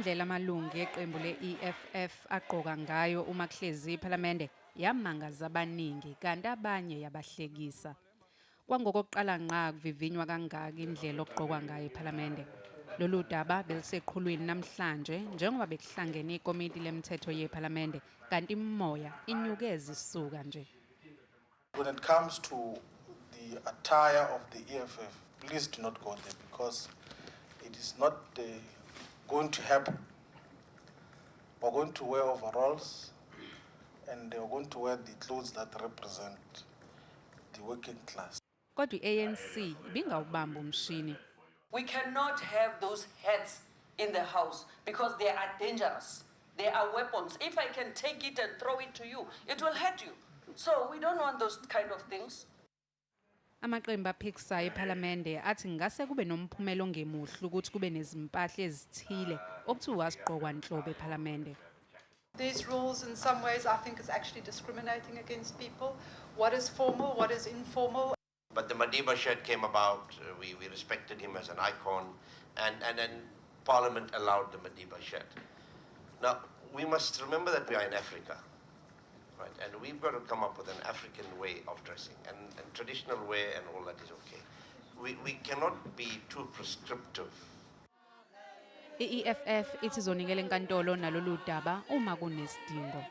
Indlela amalungu eqembu le-EFF aqoka ngayo uma kuhlezi iPhalamende yamangaza abaningi kanti abanye yabahlekisa. Kwangokokuqala ngqa kuvivinywa kangaka indlela okugqokwa ngayo iPhalamende. Lolu daba beliseqhulwini namhlanje njengoba bekuhlangene ikomiti lemithetho yePhalamende kanti imimoya inyuke ezisuka nje. When it comes to the attire of the EFF, please do not go there because it is not going to happen. We're going to wear overalls and they're going to wear the clothes that represent the working class. Kodwa ANC ibingawubamba umshini. We cannot have those hats in the house because they are dangerous. They are weapons. If I can take it and throw it to you, it will hurt you. So we don't want those kind of things. Amaqembu aphikisayo ePhalamende athi ngase kube nomphumela ongemuhle ukuthi kube nezimpahla ezithile okuthiwa sigqokwa nhlobo ePhalamende. These rules in some ways I think is actually discriminating against people. What is formal, what is informal? But the Madiba shirt came about, we respected him as an icon, and then Parliament allowed the Madiba shirt. Now, we must remember that we are in Africa, right? And we've got to come up with an African way of dressing, and traditional wear and all that is okay. We cannot be too prescriptive. I-EFF ithi izonikela enkantolo nalolu daba uma kunesidingo.